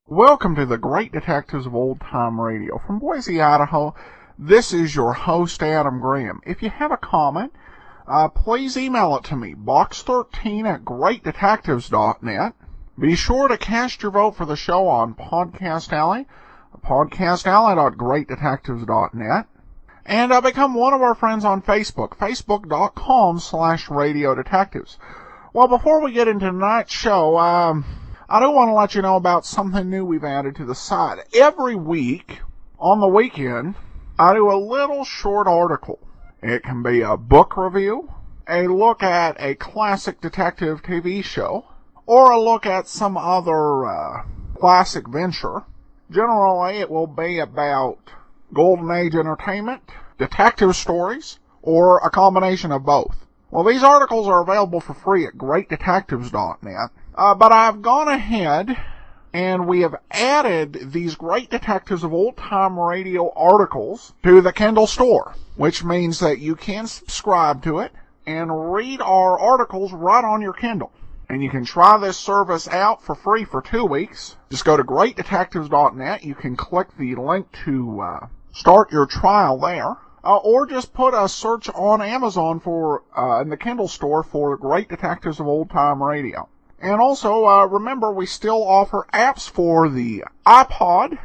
Welcome to the Great Detectives of Old Time Radio. From Boise, Idaho, this is your host, Adam Graham. If you have a comment, please email it to me, box13@greatdetectives.net. Be sure to cast your vote for the show on Podcast Alley, podcastalley.greatdetectives.net. And become one of our friends on Facebook, facebook.com/Radio Detectives. Well, before we get into tonight's show, I do want to let you know about something new we've added to the site. Every week, on the weekend, I do a little short article. It can be a book review, a look at a classic detective TV show, or a look at some other classic venture. Generally, it will be about Golden Age entertainment, detective stories, or a combination of both. Well, these articles are available for free at greatdetectives.net. But I've gone ahead and we have added these Great Detectives of Old Time Radio articles to the Kindle store, which means that you can subscribe to it and read our articles right on your Kindle. And you can try this service out for free for 2 weeks. Just go to greatdetectives.net. You can click the link to start your trial there. Or just put a search on Amazon for in the Kindle store for Great Detectives of Old Time Radio. And also, remember, we still offer apps for the iPod,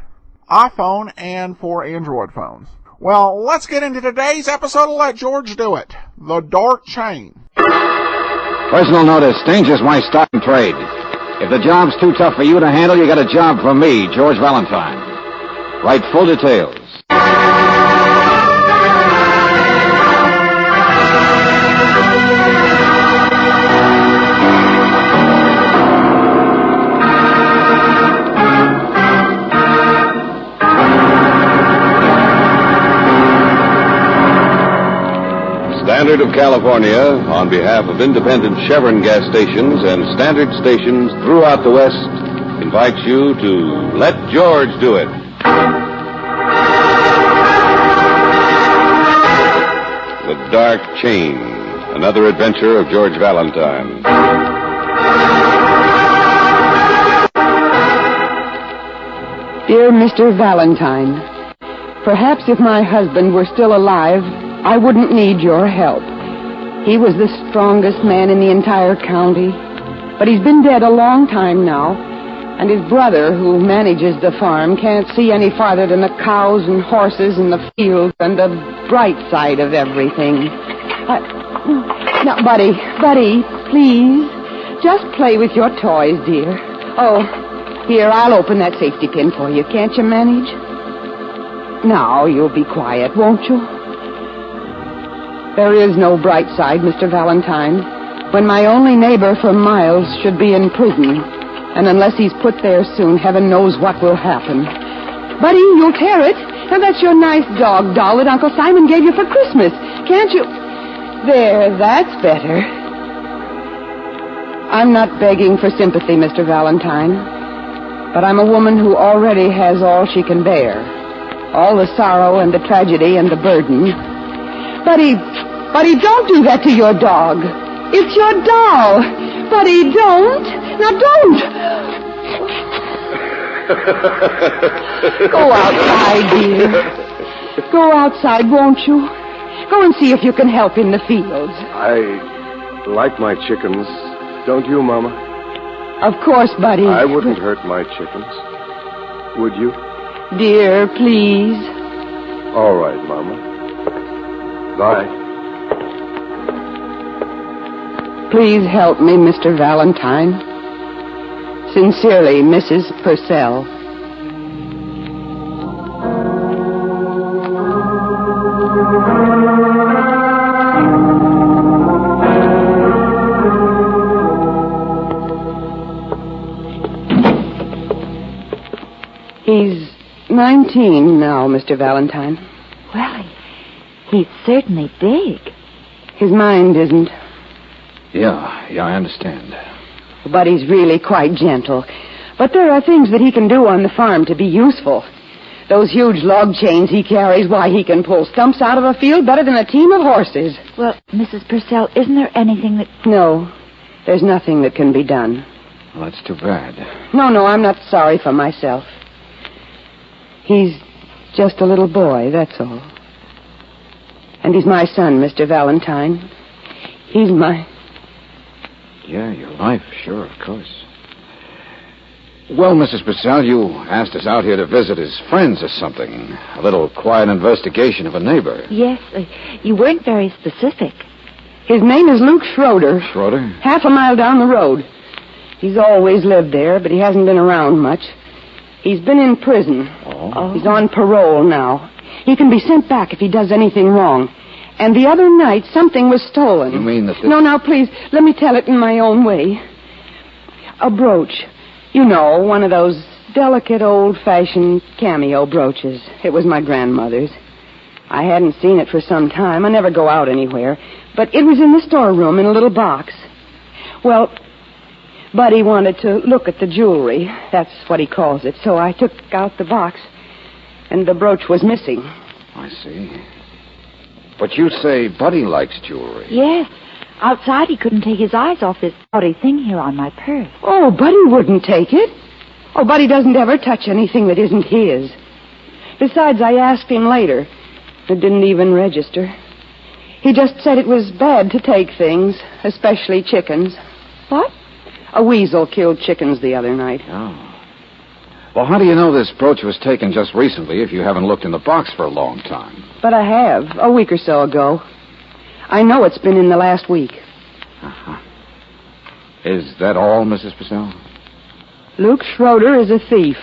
iPhone, and for Android phones. Well, let's get into today's episode of Let George Do It, The Dark Chain. Personal notice, stranger's my stock and trade. If the job's too tough for you to handle, you got a job from me, George Valentine. Write full details. Standard of California, on behalf of independent Chevron gas stations and standard stations throughout the West, invites you to Let George Do It. The Dark Chain, another adventure of George Valentine. Dear Mr. Valentine, perhaps if my husband were still alive, I wouldn't need your help. He was the strongest man in the entire county, but he's been dead a long time now, and his brother, who manages the farm, can't see any farther than the cows and horses and the fields and the bright side of everything. Now, Buddy, please, just play with your toys, dear. Oh, here, I'll open that safety pin for you. Can't you manage? Now, you'll be quiet, won't you? There is no bright side, Mr. Valentine, when my only neighbor for miles should be in prison. And unless he's put there soon, heaven knows what will happen. Buddy, you'll tear it. Now, that's your nice dog doll that Uncle Simon gave you for Christmas. Can't you? There, that's better. I'm not begging for sympathy, Mr. Valentine, but I'm a woman who already has all she can bear. All the sorrow and the tragedy and the burden. Buddy, don't do that to your dog. It's your doll. Buddy, don't. Now, don't. Go outside, dear. Go outside, won't you? Go and see if you can help in the fields. I like my chickens. Don't you, Mama? Of course, Buddy. I wouldn't hurt my chickens. Would you? Dear, please. All right, Mama. Bye. Please help me, Mr. Valentine. Sincerely, Mrs. Purcell. He's 19 now, Mr. Valentine. Well, he's certainly big. His mind isn't. Yeah, I understand. But he's really quite gentle. But there are things that he can do on the farm to be useful. Those huge log chains he carries, why, he can pull stumps out of a field better than a team of horses. Well, Mrs. Purcell, isn't there anything that... No, there's nothing that can be done. Well, that's too bad. No, I'm not sorry for myself. He's just a little boy, that's all. And he's my son, Mr. Valentine. He's my... Yeah, your wife, sure, of course. Well, Mrs. Purcell, you asked us out here to visit his friends or something. A little quiet investigation of a neighbor. Yes, you weren't very specific. His name is Luke Schroeder. Schroeder? Half a mile down the road. He's always lived there, but he hasn't been around much. He's been in prison. Oh. He's on parole now. He can be sent back if he does anything wrong. And the other night, something was stolen. You mean that this... No, now, please, let me tell it in my own way. A brooch. You know, one of those delicate, old-fashioned cameo brooches. It was my grandmother's. I hadn't seen it for some time. I never go out anywhere. But it was in the storeroom in a little box. Well, Buddy wanted to look at the jewelry. That's what he calls it. So I took out the box, and the brooch was missing. I see. But you say Buddy likes jewelry. Yes. Outside, he couldn't take his eyes off this naughty thing here on my purse. Oh, Buddy wouldn't take it. Oh, Buddy doesn't ever touch anything that isn't his. Besides, I asked him later. It didn't even register. He just said it was bad to take things, especially chickens. What? A weasel killed chickens the other night. Oh. Well, how do you know this brooch was taken just recently if you haven't looked in the box for a long time? But I have, a week or so ago. I know it's been in the last week. Uh-huh. Is that all, Mrs. Purcell? Luke Schroeder is a thief.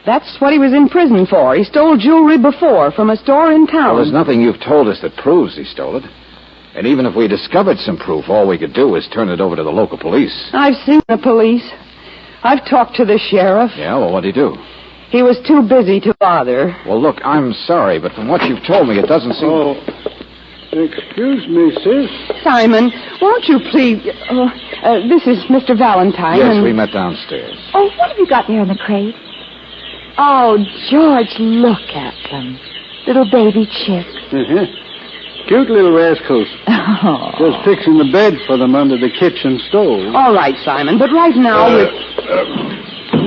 That's what he was in prison for. He stole jewelry before from a store in town. Well, there's nothing you've told us that proves he stole it. And even if we discovered some proof, all we could do is turn it over to the local police. I've seen the police. I've talked to the sheriff. Yeah, well, what'd he do? He was too busy to bother. Well, look, I'm sorry, but from what you've told me, it doesn't seem... Oh, excuse me, sis. Simon, won't you please... this is Mr. Valentine. Yes, we met downstairs. Oh, what have you got there in the crate? Oh, George, look at them. Little baby chicks. Uh-huh. Cute little rascals. Oh. Just fixing the bed for them under the kitchen stove. All right, Simon, but right now...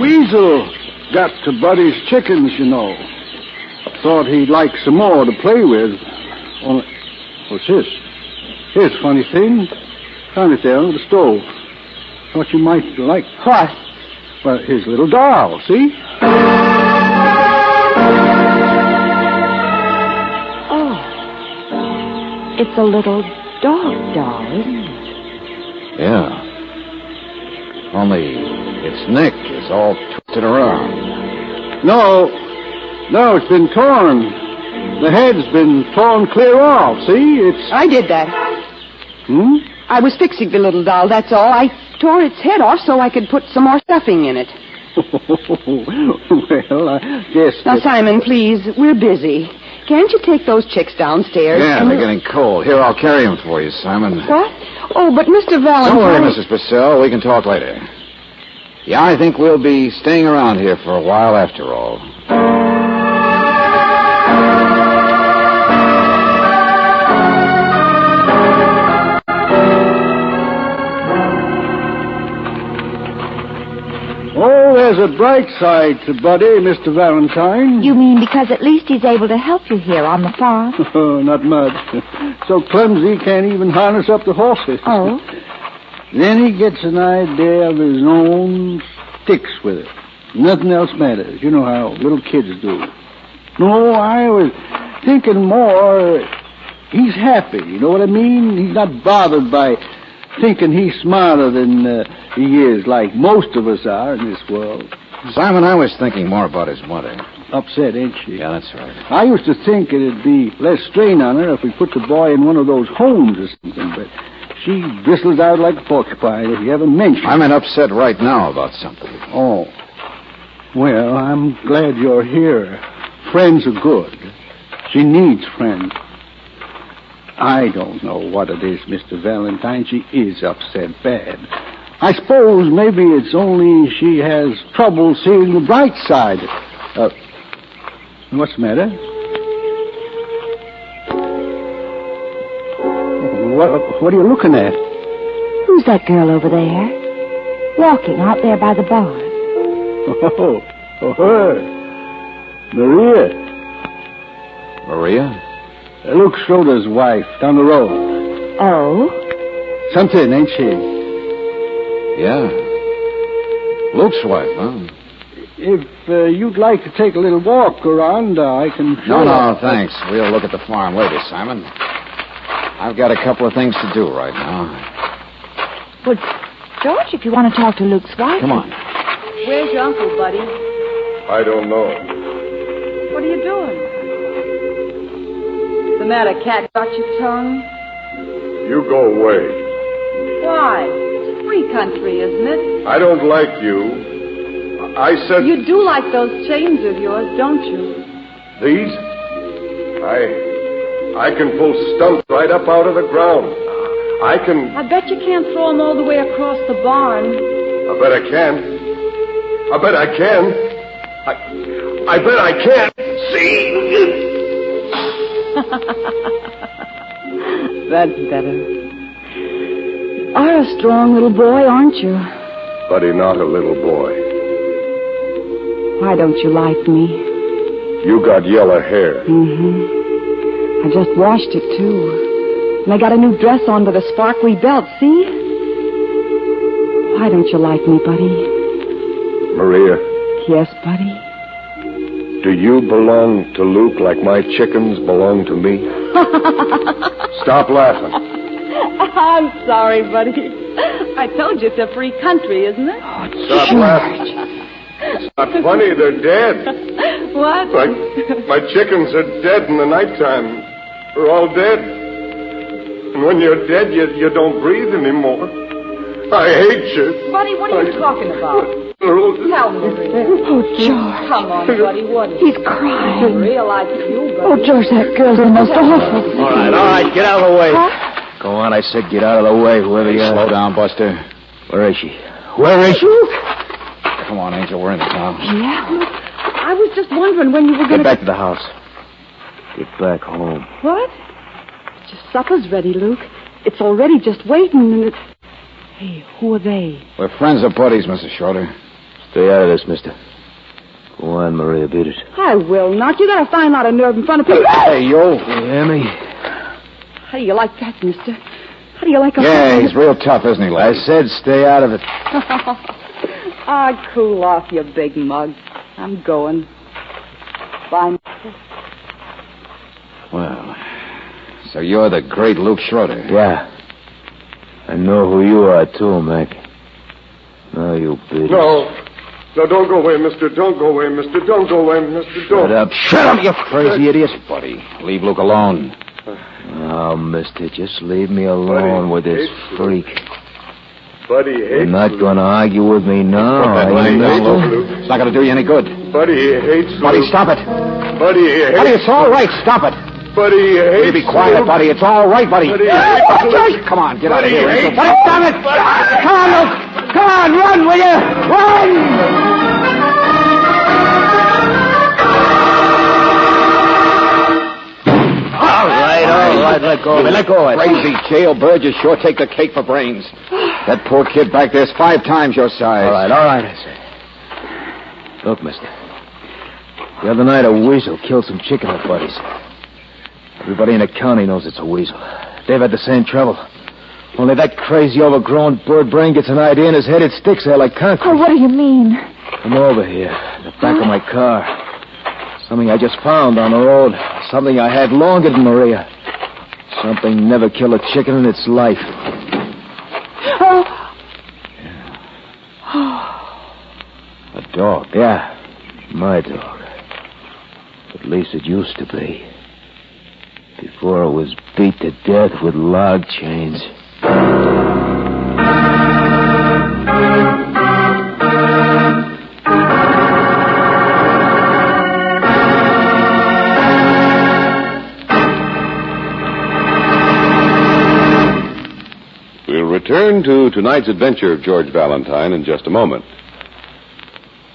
Weasel got to Buddy's chickens, you know. Thought he'd like some more to play with. Only... What's this? Here's a funny thing. Found it there on the stove. Thought you might like... What? Well, his little doll, see? Oh. It's a little dog doll, isn't it? Yeah. Only its neck is all twisted around. No, it's been torn. The head's been torn clear off, see? It's... I did that. I was fixing the little doll, that's all. I tore its head off so I could put some more stuffing in it. Well, I guess... Now, Simon, please, we're busy. Can't you take those chicks downstairs? Yeah, they're getting cold. Here, I'll carry them for you, Simon. What? Oh, but Mr. Valentine... Don't worry, Mrs. Purcell. We can talk later. Yeah, I think we'll be staying around here for a while after all. Oh, there's a bright side to Buddy, Mr. Valentine. You mean because at least he's able to help you here on the farm? Oh, not much. So clumsy he can't even harness up the horses. Oh? Then he gets an idea of his own, sticks with it. Nothing else matters. You know how little kids do. No, I was thinking more, he's happy. You know what I mean? He's not bothered by thinking he's smarter than he is, like most of us are in this world. Simon, I was thinking more about his mother. Upset, ain't she? Yeah, that's right. I used to think it'd be less strain on her if we put the boy in one of those homes or something, but she bristles out like a porcupine if you ever mention I'm upset right now about something. Oh. Well, I'm glad you're here. Friends are good. She needs friends. I don't know what it is, Mr. Valentine. She is upset bad. I suppose maybe it's only she has trouble seeing the bright side. What's the matter? What are you looking at? Who's that girl over there? Walking out there by the barn. Oh, her. Maria. Maria? Luke Schroeder's wife, down the road. Oh? Something, ain't she? Yeah. Luke's wife, huh? If you'd like to take a little walk around, I can... No, thanks. We'll look at the farm later, Simon. I've got a couple of things to do right now. Well, George, if you want to talk to Luke's wife... Come on. Where's your uncle, buddy? I don't know. What are you doing? What's the matter, cat? Got your tongue? You go away. Why? It's a free country, isn't it? I don't like you. I said... You do like those chains of yours, don't you? These? I can pull stumps right up out of the ground. I can... I bet you can't throw them all the way across the barn. I bet I can. I bet I can. I bet I can. See? That's better. You are a strong little boy, aren't you? Buddy, not a little boy. Why don't you like me? You got yellow hair. Mm-hmm. I just washed it, too. And I got a new dress on with a sparkly belt, see? Why don't you like me, buddy? Maria. Yes, buddy? Do you belong to Luke like my chickens belong to me? Stop laughing. I'm sorry, buddy. I told you it's a free country, isn't it? Stop laughing. It's not funny. They're dead. What? My chickens are dead in the nighttime. They're all dead. And when you're dead, you don't breathe anymore. I hate you. Buddy, what are you talking about? Tell me. Oh, George. Come on, buddy, what is He's crying. I realize it's you, buddy. Oh, George, that girl's the most awful. All right, get out of the way. Huh? Go on, I said get out of the way, whoever you are. Slow down, Buster. Where is she? Where is she? Come on, Angel. We're in the town. Yeah? I was just wondering when you were going Get back to the house. Get back home. What? Your supper's ready, Luke. It's already just waiting, and it's... Hey, who are they? We're friends or buddies, Mrs. Schroeder. Stay out of this, mister. Go on, Maria, beat it. I will not. You got a fine lot of nerve in front of people. Hey, yo. You hear me? How do you like that, mister? How do you like a... Yeah, he's real tough, isn't he, I Les? said stay out of it. Cool off, you big mug. I'm going. Bye. Well, so you're the great Luke Schroeder. Yeah. I know who you are, too, Mac. Now you beat it. No, don't go away, mister. Don't go away, mister. Don't go away, mister. Don't. Shut up. Shut up, you crazy idiot. Buddy, leave Luke alone. Oh, mister, just leave me alone with this freak. Buddy hates You're not Luke. going to argue with me now, That are way, you, Angel. Angel? It's not going to do you any good. Buddy hates Buddy, Luke. stop it. Buddy hates Buddy, it's all right. Stop it. Buddy hates You be quiet, Luke. buddy. It's all right, buddy. Buddy hates Luke. Come on, get out of Buddy here, Angel. hates Buddy, stop it. Come on, Luke. Come on, run, will you? Run! All right, let go of me. Let go of it. Crazy jailbird, you sure take the cake for brains. That poor kid back there's 5 times your size. All right, I say. Look, mister. The other night, a weasel killed some chicken buddies. Everybody in the county knows it's a weasel. They've had the same trouble. Only that crazy, overgrown bird brain gets an idea in his head, it sticks there like concrete. Oh, what do you mean? Come over here, the back of my car. Something I just found on the road. Something I had longer than Maria. Something never killed a chicken in its life. Oh. A dog? Yeah, my dog. At least it used to be. Before it was beat to death with log chains. return to tonight's adventure of George Valentine in just a moment.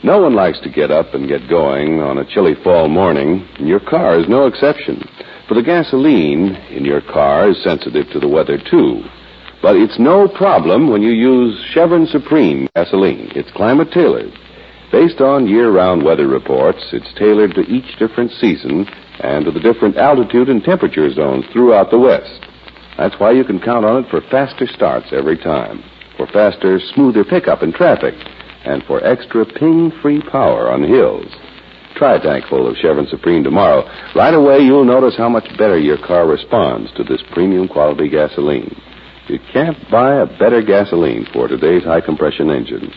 No one likes to get up and get going on a chilly fall morning, and your car is no exception. For the gasoline in your car is sensitive to the weather, too. But it's no problem when you use Chevron Supreme gasoline. It's climate-tailored. Based on year-round weather reports, it's tailored to each different season and to the different altitude and temperature zones throughout the West. That's why you can count on it for faster starts every time, for faster, smoother pickup in traffic, and for extra ping-free power on hills. Try a tank full of Chevron Supreme tomorrow. Right away, you'll notice how much better your car responds to this premium quality gasoline. You can't buy a better gasoline for today's high-compression engine.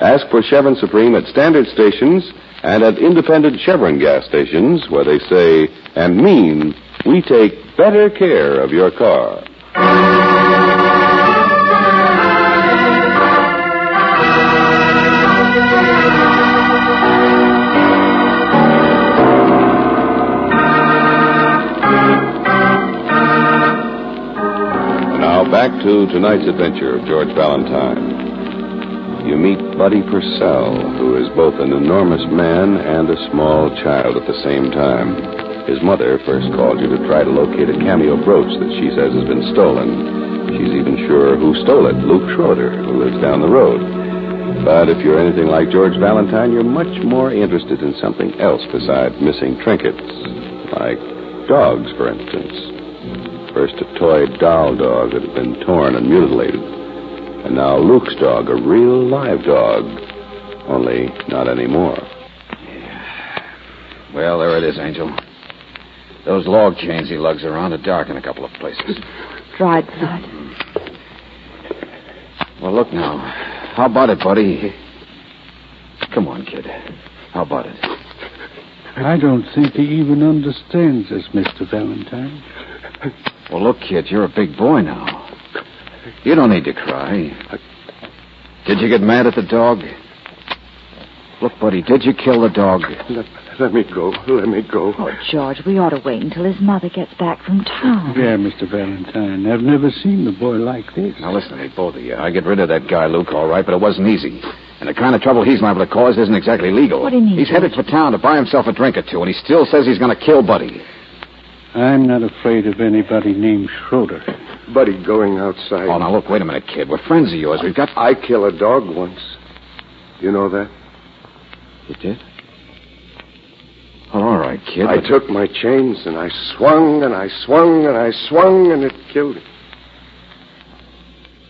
Ask for Chevron Supreme at standard stations and at independent Chevron gas stations where they say and mean we take better care of your car. Now back to tonight's adventure of George Valentine. You meet Buddy Purcell, who is both an enormous man and a small child at the same time. His mother first called you to try to locate a cameo brooch that she says has been stolen. She's even sure who stole it, Luke Schroeder, who lives down the road. But if you're anything like George Valentine, you're much more interested in something else besides missing trinkets. Like dogs, for instance. First a toy doll dog that had been torn and mutilated. And now Luke's dog, a real live dog. Only not anymore. Yeah. Well, there it is, Angel. Those log chains he lugs around are dark in a couple of places. Dried blood. Well, look now. How about it, buddy? Come on, kid. How about it? I don't think he even understands us, Mr. Valentine. Well, look, kid, you're a big boy now. You don't need to cry. Did you get mad at the dog? Look, buddy, did you kill the dog? Let me go. Let me go. Oh, George, we ought to wait until his mother gets back from town. Yeah, Mr. Valentine. I've never seen the boy like this. Now, listen to me, both of you. I get rid of that guy, Luke, all right, but it wasn't easy. And the kind of trouble he's liable to cause isn't exactly legal. What do you mean, He's headed for town to buy himself a drink or two, and he still says he's going to kill Buddy. I'm not afraid of anybody named Schroeder. Buddy going outside. Oh, now, look, wait a minute, kid. We're friends of yours. We've got... I killed a dog once. You know that? You did? Well, all right, kid. I took my chains and I swung and I swung and I swung and it killed him.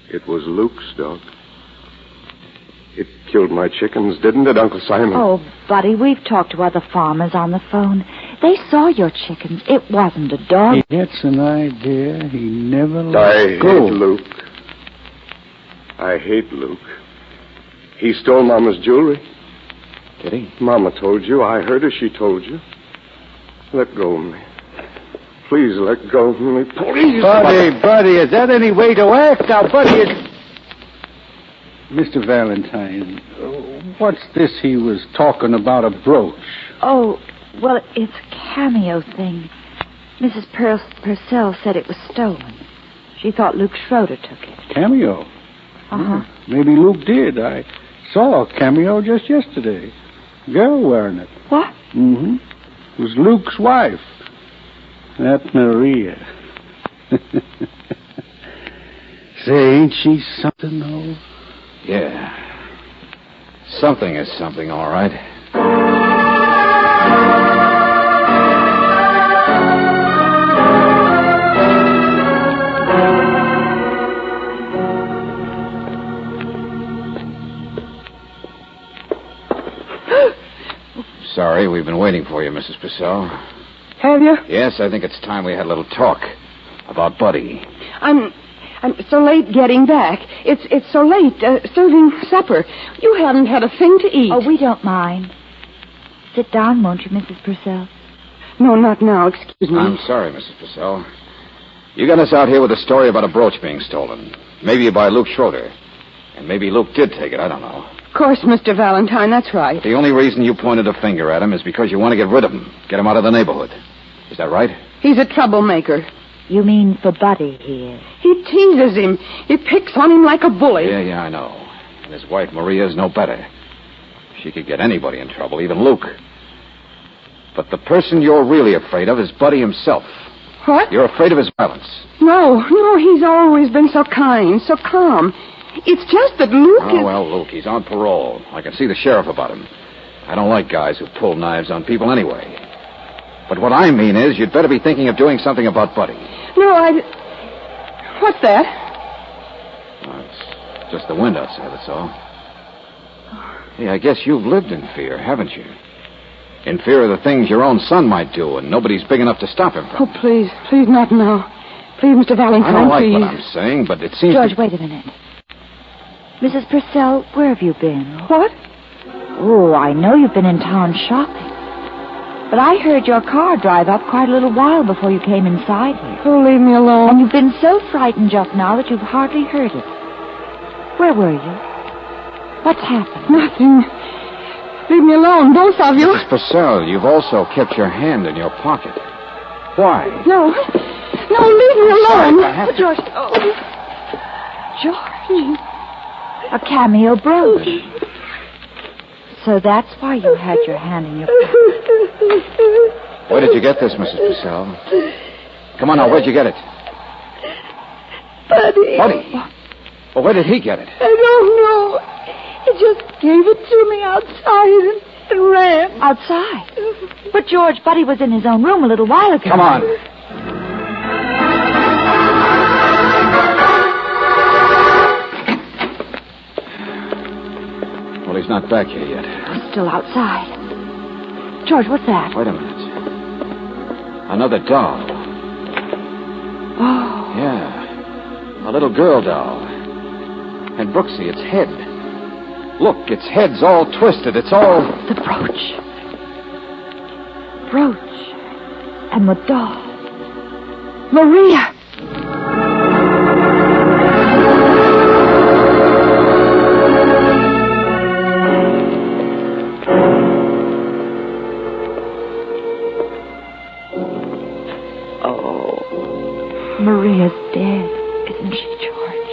It was Luke's dog. It killed my chickens, didn't it, Uncle Simon? Oh, Buddy, we've talked to other farmers on the phone. They saw your chickens. It wasn't a dog. He gets an idea he never I let go. hate Luke. I hate Luke. He stole Mama's jewelry. Did he? Mama told you. I heard her. She told you. Let go of me. Please let go of me. Please. Buddy, is that any way to act? Now, Buddy, Mr. Valentine, what's this he was talking about, a brooch? Oh, well, it's a cameo thing. Mrs. Purcell said it was stolen. She thought Luke Schroeder took it. Cameo? Uh-huh. Maybe Luke did. I saw a cameo just yesterday. Girl wearing it. What? Mm-hmm. It was Luke's wife. That Maria. Say, ain't she something, though? Yeah. Something is something, all right. Sorry, we've been waiting for you, Mrs. Purcell. Have you? Yes, I think it's time we had a little talk about Buddy. I'm so late getting back. It's so late, serving supper. You haven't had a thing to eat. Oh, we don't mind. Sit down, won't you, Mrs. Purcell? No, not now. Excuse me. I'm sorry, Mrs. Purcell. You got us out here with a story about a brooch being stolen. Maybe by Luke Schroeder. And maybe Luke did take it, I don't know. Of course, Mr. Valentine, that's right. The only reason you pointed a finger at him is because you want to get rid of him. Get him out of the neighborhood. Is that right? He's a troublemaker. You mean for Buddy, he is. He teases him. He picks on him like a bully. Yeah, I know. And his wife, Maria's no better. She could get anybody in trouble, even Luke. But the person you're really afraid of is Buddy himself. What? You're afraid of his violence. No, he's always been so kind, so calm. It's just that Luke is... Oh, well, Luke, he's on parole. I can see the sheriff about him. I don't like guys who pull knives on people anyway. But what I mean is, you'd better be thinking of doing something about Buddy. No, What's that? Well, it's just the wind outside, that's all. Hey, I guess you've lived in fear, haven't you? In fear of the things your own son might do, and nobody's big enough to stop him from. Oh, please, not now. Please, Mr. Valentine, I don't like please. what I'm saying, but it seems... George, wait a minute. Mrs. Purcell, where have you been? What? Oh, I know you've been in town shopping. But I heard your car drive up quite a little while before you came inside here. Oh, leave me alone. And you've been so frightened just now that you've hardly heard it. Where were you? What's happened? Nothing. Leave me alone, both of you. Mrs. Purcell, you've also kept your hand in your pocket. Why? No, leave me alone. I have to... George. Oh. George. A cameo brooch. So that's why you had your hand in your pocket. Where did you get this, Mrs. Purcell? Come on now, where'd you get it? Buddy. Buddy? Well, where did he get it? I don't know. He just gave it to me outside and ran. Outside? But, George, Buddy was in his own room a little while ago. Come on. Well, he's not back here yet. He's still outside. George, what's that? Wait a minute. Another doll. Oh. Yeah. A little girl doll. And Brooksy, its head. Look, its head's all twisted. It's all... The brooch. Brooch. And the doll. Maria! Maria's dead, isn't she, George?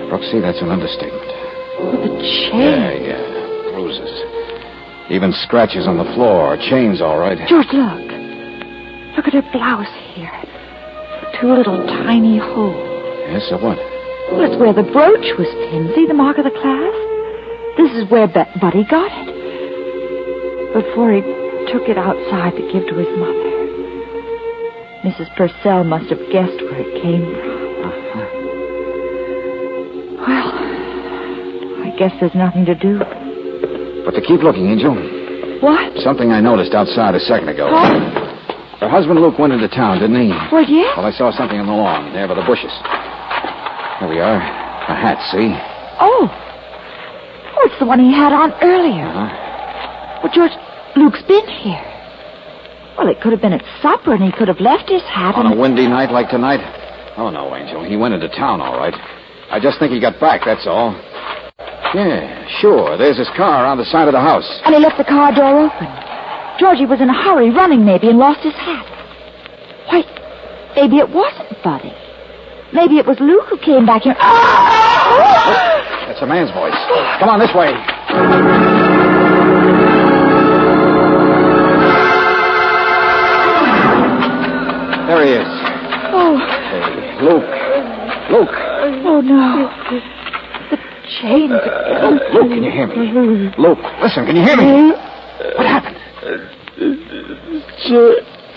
Brooksy, that's an understatement. With the chain. Yeah. Bruises. Even scratches on the floor. Chains, all right. George, look. Look at her blouse here. Two little tiny holes. Yes, so what? Well, it's where the brooch was pinned. See the mark of the clasp? This is where Buddy got it. Before he took it outside to give to his mother. Mrs. Purcell must have guessed where it came from. Uh-huh. Well, I guess there's nothing to do. But to keep looking, Angel. What? Something I noticed outside a second ago. Huh? Her husband Luke went into town, didn't he? Well, yeah. Well, I saw something on the lawn, there by the bushes. Here we are. A hat, see? Oh, it's the one he had on earlier. Uh-huh. Well, George, Luke's been here. Well, it could have been at supper, and he could have left his hat On a windy night like tonight? Oh, no, Angel. He went into town, all right. I just think he got back, that's all. Yeah, sure. There's his car on the side of the house. And he left the car door open. Georgie was in a hurry, running maybe, and lost his hat. Why, maybe it wasn't Buddy. Maybe it was Luke who came back here. That's a man's voice. Come on, this way. There he is. Oh. Hey, Luke. Luke. Oh, no. The chains. Luke, can you hear me? Luke, listen, can you hear me? What happened?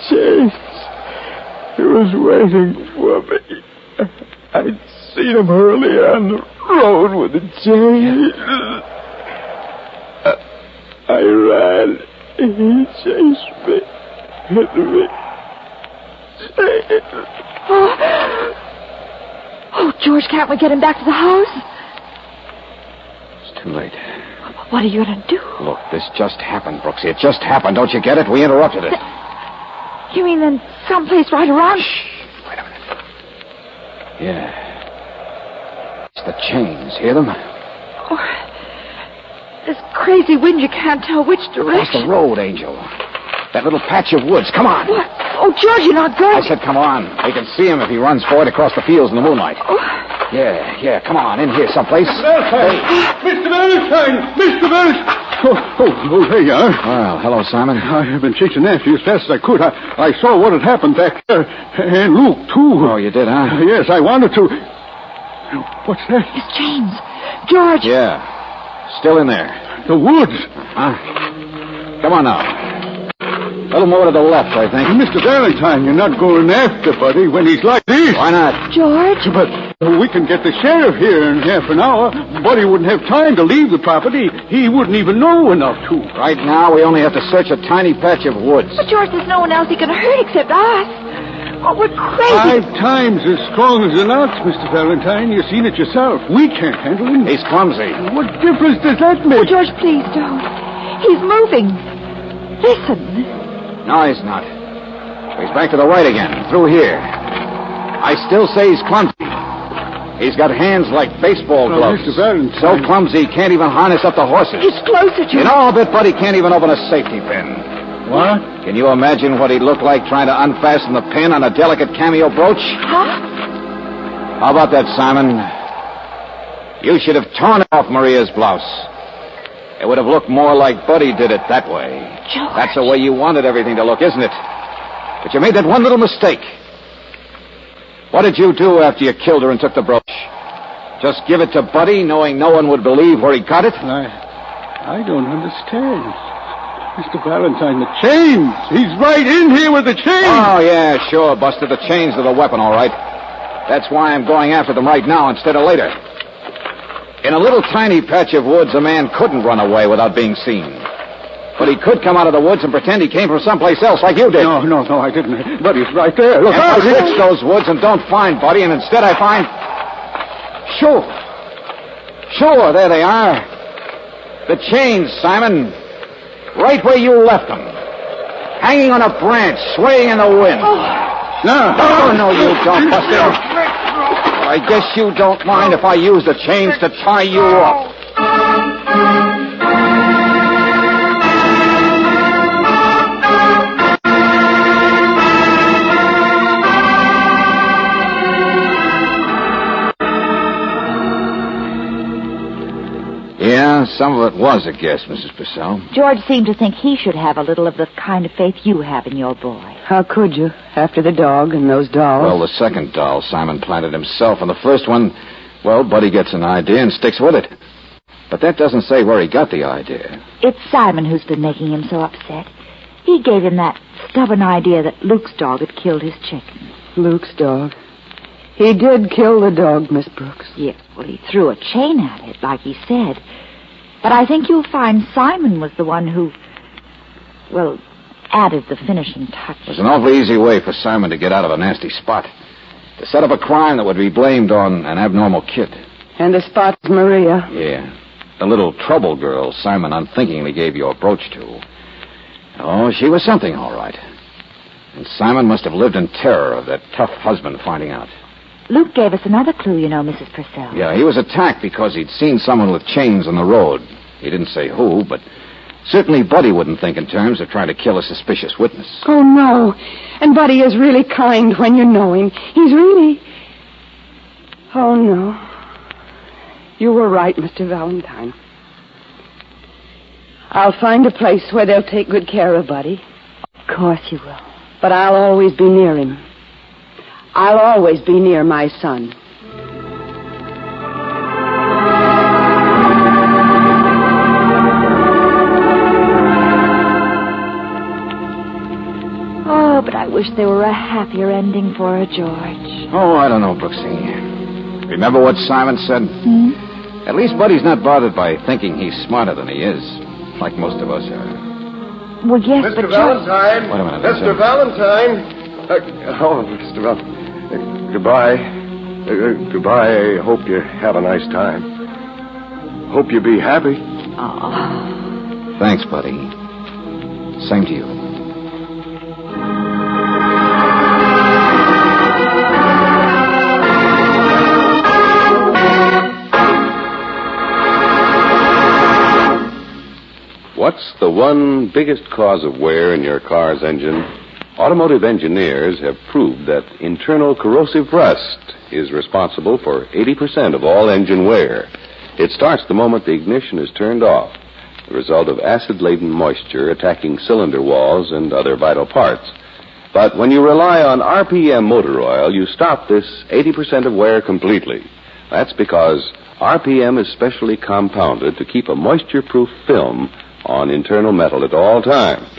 Chase. He was waiting for me. I'd seen him earlier on the road with the chain. I ran. He chased me. Hit me. Oh, George, can't we get him back to the house? It's too late. What are you going to do? Look, this just happened, Brooksy. It just happened. Don't you get it? We interrupted it. You mean in someplace right around? Shh. Wait a minute. Yeah. It's the chains. Hear them? Oh, this crazy wind, you can't tell which Across direction. the road, Angel. That little patch of woods. Come on. What? Oh, George, you're not going. I said, come on. We can see him if he runs forward across the fields in the moonlight. Oh. Yeah, come on, in here someplace. Mr. Valentine! Mr. Valentine! Oh, there you are. Well, hello, Simon. I've been chasing after you as fast as I could. I saw what had happened back there. And Luke, too. Oh, you did, huh? Yes, I wanted to. What's that? It's James. George. Yeah, still in there. The woods. Huh? Come on now. A little more to the left, I think. Mr. Valentine, you're not going after Buddy when he's like this. Why not? George. But we can get the sheriff here in half an hour. Buddy wouldn't have time to leave the property. He wouldn't even know enough to. Right now, we only have to search a tiny patch of woods. But, George, there's no one else he can hurt except us. Oh, we're crazy. 5 times as strong as an ox, Mr. Valentine. You've seen it yourself. We can't handle him. He's clumsy. What difference does that Oh, make? George, please don't. He's moving. Listen. No, he's not. He's back to the right again, through here. I still say he's clumsy. He's got hands like baseball gloves. Mr. Valentine. So clumsy he can't even harness up the horses. He's closer, George. You know, I'll bet Buddy can't even open a safety pin. What? Can you imagine what he'd look like trying to unfasten the pin on a delicate cameo brooch? Huh? How about that, Simon? You should have torn off Maria's blouse. It would have looked more like Buddy did it that way. George. That's the way you wanted everything to look, isn't it? But you made that one little mistake. What did you do after you killed her and took the brooch? Just give it to Buddy, knowing no one would believe where he got it? I don't understand. Mr. Valentine, the chains. He's right in here with the chains. Oh, yeah, sure, Buster. The chains are the weapon, all right. That's why I'm going after them right now instead of later. In a little tiny patch of woods, a man couldn't run away without being seen. But he could come out of the woods and pretend he came from someplace else like you did. No, I didn't. Buddy's right there. Look If out. I search those woods and don't find Buddy, and instead I find... Sure, there they are. The chains, Simon. Right where you left them. Hanging on a branch, swaying in the wind. Oh, no, you don't, Buster. I guess you don't mind if I use the chains to tie you up. Yeah, some of it was a guess, Mrs. Purcell. George seemed to think he should have a little of the kind of faith you have in your boy. How could you, after the dog and those dolls? Well, the second doll Simon planted himself, and the first one, well, Buddy gets an idea and sticks with it. But that doesn't say where he got the idea. It's Simon who's been making him so upset. He gave him that stubborn idea that Luke's dog had killed his chicken. Luke's dog. He did kill the dog, Miss Brooks. Yes, well, he threw a chain at it, like he said. But I think you'll find Simon was the one who, well, added the finishing touch. It was an awfully easy way for Simon to get out of a nasty spot. To set up a crime that would be blamed on an abnormal kid. And the spot's Maria. Yeah. The little trouble girl Simon unthinkingly gave your brooch to. Oh, she was something, all right. And Simon must have lived in terror of that tough husband finding out. Luke gave us another clue, you know, Mrs. Purcell. Yeah, he was attacked because he'd seen someone with chains on the road. He didn't say who, but certainly Buddy wouldn't think in terms of trying to kill a suspicious witness. Oh, no. And Buddy is really kind when you know him. He's really... Oh, no. You were right, Mr. Valentine. I'll find a place where they'll take good care of Buddy. Of course you will. But I'll always be near him. I'll always be near my son. Oh, but I wish there were a happier ending for her, George. Oh, I don't know, Brooksy. Remember what Simon said? At least Buddy's not bothered by thinking he's smarter than he is, like most of us are. Well, yes, but Mr. Valentine. Wait a minute, Mr. sir. Valentine. Mr. Valentine. Goodbye. Goodbye. I hope you have a nice time. Hope you be happy. Oh. Thanks, Buddy. Same to you. What's the one biggest cause of wear in your car's engine? Automotive engineers have proved that internal corrosive rust is responsible for 80% of all engine wear. It starts the moment the ignition is turned off, the result of acid-laden moisture attacking cylinder walls and other vital parts. But when you rely on RPM motor oil, you stop this 80% of wear completely. That's because RPM is specially compounded to keep a moisture-proof film on internal metal at all times.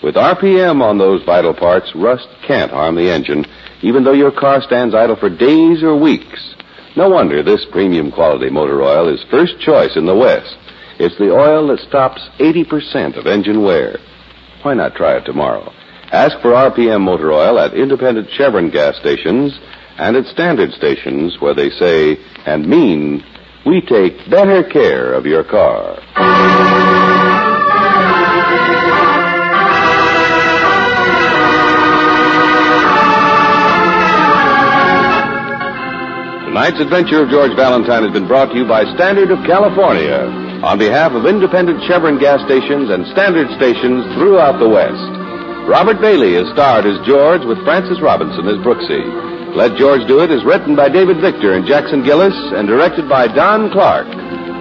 With RPM on those vital parts, rust can't harm the engine, even though your car stands idle for days or weeks. No wonder this premium quality motor oil is first choice in the West. It's the oil that stops 80% of engine wear. Why not try it tomorrow? Ask for RPM motor oil at independent Chevron gas stations and at standard stations where they say and mean, we take better care of your car. Tonight's adventure of George Valentine has been brought to you by Standard of California on behalf of independent Chevron gas stations and standard stations throughout the West. Robert Bailey is starred as George with Francis Robinson as Brooksy. Let George Do It is written by David Victor and Jackson Gillis and directed by Don Clark.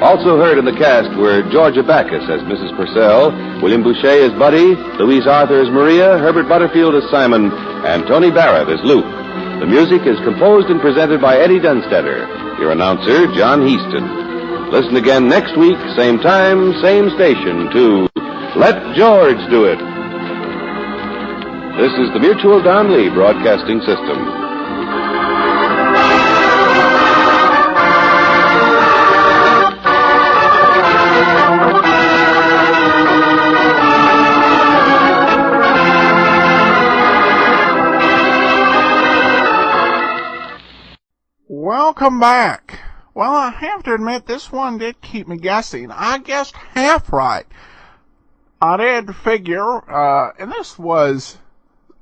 Also heard in the cast were Georgia Backus as Mrs. Purcell, William Boucher as Buddy, Louise Arthur as Maria, Herbert Butterfield as Simon, and Tony Barrett as Luke. The music is composed and presented by Eddie Dunstetter. Your announcer, John Heaston. Listen again next week, same time, same station, to Let George Do It. This is the Mutual Don Lee Broadcasting System. Welcome back. Well, I have to admit, this one did keep me guessing. I guessed half right. I did figure, and this was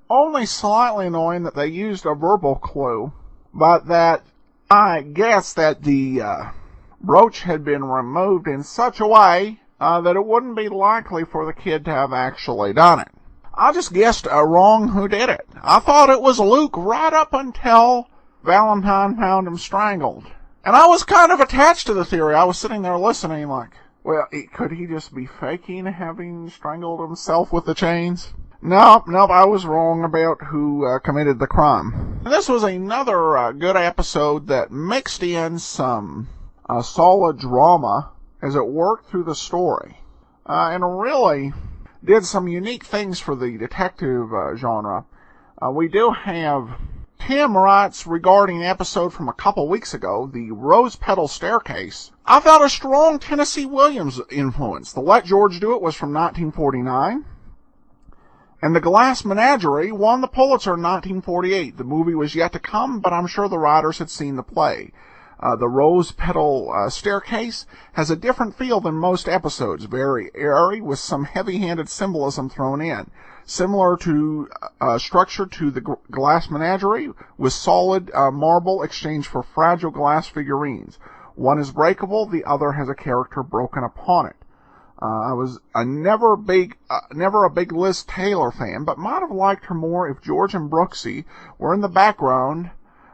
only slightly annoying that they used a verbal clue, but that I guessed that the brooch had been removed in such a way that it wouldn't be likely for the kid to have actually done it. I just guessed wrong who did it. I thought it was Luke right up until Valentine found him strangled. And I was kind of attached to the theory. I was sitting there listening like, well, could he just be faking having strangled himself with the chains? Nope, I was wrong about who committed the crime. And this was another good episode that mixed in some solid drama as it worked through the story. And really did some unique things for the detective genre. We do have Tim writes regarding an episode from a couple weeks ago, the Rose Petal Staircase. I felt a strong Tennessee Williams influence. The Let George Do It was from 1949. And The Glass Menagerie won the Pulitzer in 1948. The movie was yet to come, but I'm sure the writers had seen the play. The Rose Petal Staircase has a different feel than most episodes, very airy with some heavy-handed symbolism thrown in. Similar to structure to the Glass Menagerie, with solid marble exchanged for fragile glass figurines. One is breakable, the other has a character broken upon it. I was never a big Liz Taylor fan, but might have liked her more if George and Brooksy were in the background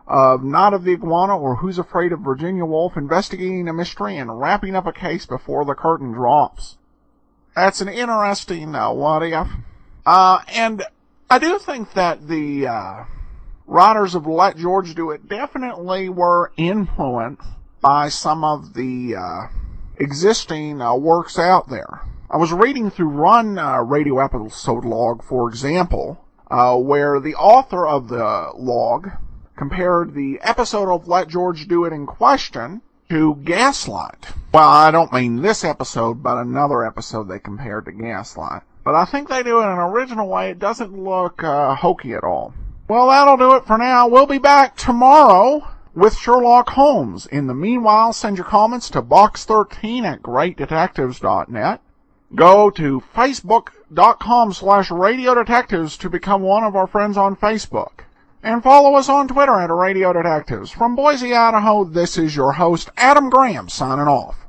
of Night of the Iguana or Who's Afraid of Virginia Woolf, investigating a mystery and wrapping up a case before the curtain drops. That's an interesting what if. And I do think that the writers of Let George Do It definitely were influenced by some of the existing works out there. I was reading through Run radio episode log, for example, where the author of the log compared the episode of Let George Do It in question to Gaslight. Well, I don't mean this episode, but another episode they compared to Gaslight. But I think they do it in an original way. It doesn't look hokey at all. Well, that'll do it for now. We'll be back tomorrow with Sherlock Holmes. In the meanwhile, send your comments to box13@greatdetectives.net. Go to facebook.com/radiodetectives to become one of our friends on Facebook. And follow us on Twitter @Radio Detectives. From Boise, Idaho, this is your host, Adam Graham, signing off.